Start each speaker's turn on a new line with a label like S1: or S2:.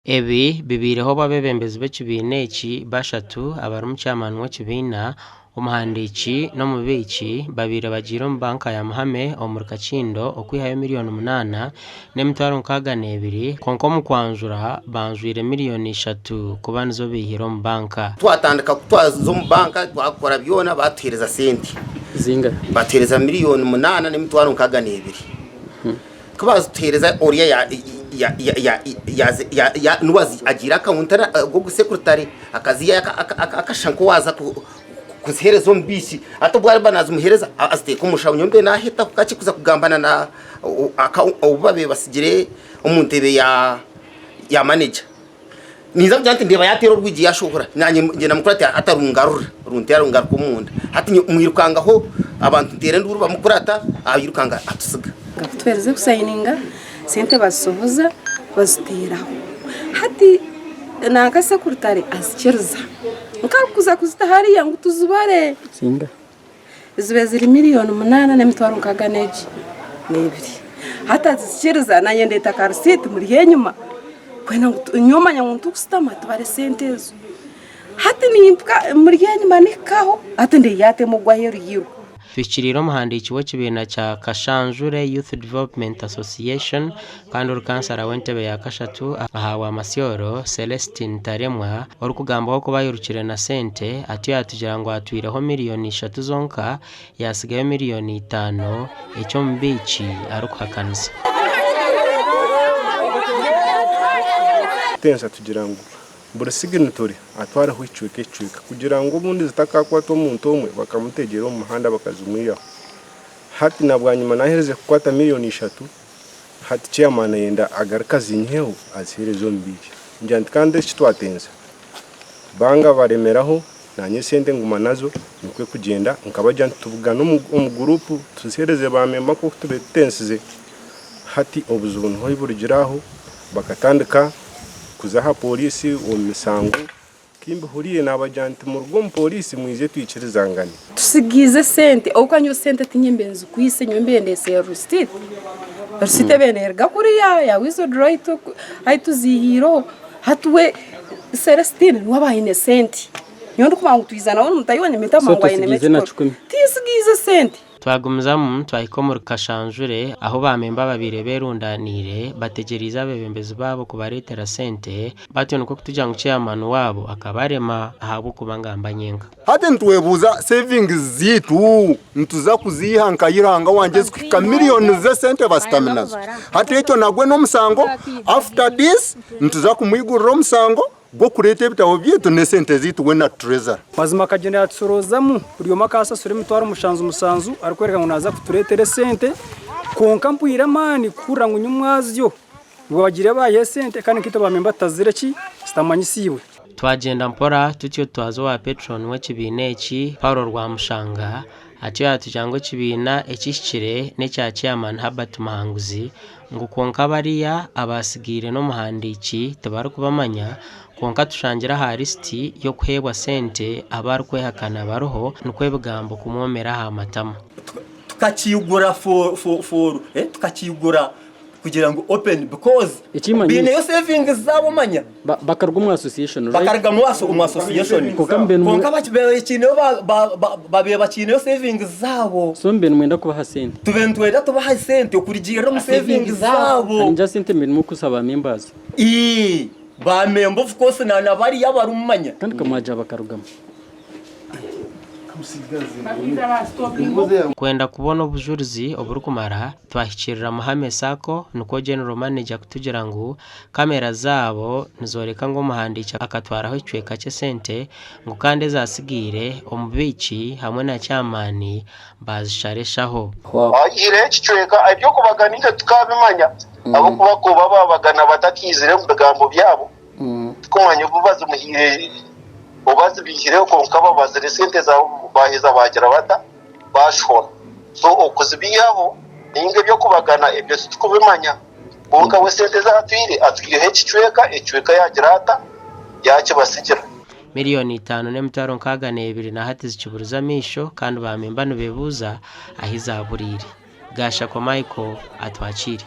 S1: Ebi bibireho babebembezi b'ekibiina eki bashatu abarimu chairman w'ekibiina omuhandiiki n'omubiki babire bagiire omu banka ya Muhame omu Kakindo okwihayo miriyooni 8 n'emitwaro 62 konka omu kwanjura banjwire miriyooni 3 kuba nizo bihire omu banka.
S2: Twatandika kutwaza omu banka twakora byona batuhereza sente
S3: zinga
S2: batereza miriyooni 8 n'emitwaro 62 kuba tuhereza oriya ya nuwazi agira kauntara go secretary akaziya akashanko waza kuzihereza ombisi atobwari banazumuhereza aziteka umushawo nyombe nahita kukakikuza kugambana na obabe basigire omuntebe ya manager niza byante ndeba yatero rwigi yashobora nanye ngena mukurati atarungarura runti yarungar kumunda hati mwirukangaho abantu tere nduru bamukurata ayirukanga atusiga
S4: twereze kusayininga sente basohoza baziteraho hati nanga secretary azikiriza nkakuza kuzitahari yangu tuzubare
S3: zinga
S4: zibe ziri miriyooni 8 n'emitwaro 62 hata zikiriza nanye ndeta karsite muri yenyuma kwena nyoma nyangu kusitama tubare sente ezo hati nimpka muri yenyuma nikaho hati ndi yate mugwa yiru
S1: Fikiriro muhandiiki w'ekibiina kya Kashanjure Youth Development Association kandi orukansara w'entebe ya kashatu ahawa amasyoro Celestine Taremwa orukugambaho kuba yirukire na sente ati yatugira ngo atwireho miriyooni 3 zonka yasigaye miriyooni 5 ekyo mubiki arukuhakanisa
S5: tensa tugira ngo buri signatory atwara ho icuke kugira ngo ubundi zitakakwata omuntu omwe bakamutegera mu muhanda bakazumwiya hati nabwanyuma nahereze kukwata miriyooni 3 hati chairman yenda agarika zinyeho aziherezo mbiki njandi kandi kitwatenza banga baremeraho nanye sente nguma nazo nikwe kugenda nkabajya tubugana mu group tuzihereze bamemba ko tubetensize hati obuzubuntu hoyi burigiraho bakatandika kuzaha polisi omisango kimbe huriye nabajanti mu rugo mu polisi mwize twikirizangane
S4: tusigize sente okanyo sente tinyembenzi kuyise nyombendese ya rusite benerga kuri ya wizo right aituzihiro hatwe Celestine wabayine sente nyondo kubangu tuyizana wona mutayibone metamangwa ine tisigize sente
S1: twagumizamu twahikomora Kashanjure aho bamemba babire berundanire bategeriza abebembezi babo kubaretera sente batyo nuko kutugira ngo chairman wabo akabarema ahabo kubangamba nyenga
S6: hate ntwebuza savings zitu ntuza kuziha nkayiranga wanje zikika miriyooni ze sente basitaminazo hate icyo nagwe no musango after this ntuza kumwigurira omusango go kurete ebitabo byetu ne sente zitu wena treasure
S3: mazima kagenda yatsorozamo buri makasa sure mitwaro musanzu arikwereka ngo naza kuturetere sente konka mpuyira mani kura ngo nyumwazyo ngo bagire baye sente kandi kito bamemba tazire ki sitamanyisiwe
S1: twagenda mpora tutyo twazo wa patron w'ekibiina eki Paulo Rwamushanga ati yatujango kibiina ekishikire ne kya chairman Habert Mahanguzi ngo konka bariya abasigire no muhandiiki tebari kubamanya konka tushangira ha listi yo kuhebwa sente abari kwehakana baroho nukwebigambo kumwomera ha matama
S7: tukakiyugura tukakiyugura kugira ngo open because bine yo savings zabo manya
S3: bakarwa mu association right
S7: bakarga mu association konka bakibere kinyo babeba kinyo savings zabo
S3: so mbe mwenda kubaha sente
S7: tubentweda tubaha sente okurigira mu savings zabo
S3: anja sente mbe mukusaba members
S7: ba member of course na bari yabarumanya
S3: kandi kamaja bakarugama
S1: kwenda kubona obujurizi oburukumara twahikirira Muhame Sako nuko general manager kutugira ngo kamera zabo nizoreka ngo muhandiiki akatwaraho icweka cye sente ngo kandi zasigire omubiki hamwe na chairman bazishareshaho
S2: ire icweka ibyo kubaganira tukabimanya abo kubakoba babagana batakizire mu bigambo byabo kumanya kubaza umuhire obazi bihireho konka babaza sente za baheza bagira bata bashora so okuzibiyaho ninge byo kubagana ibyo tukubimanya konka we sente za atwire icweka yagira ata yake basigira
S1: miriyooni 5 n'emitwaro 62 na hati zikiburize amaisho kandi bamemba bebuza ahizaburire gasha kwa Michael atwakire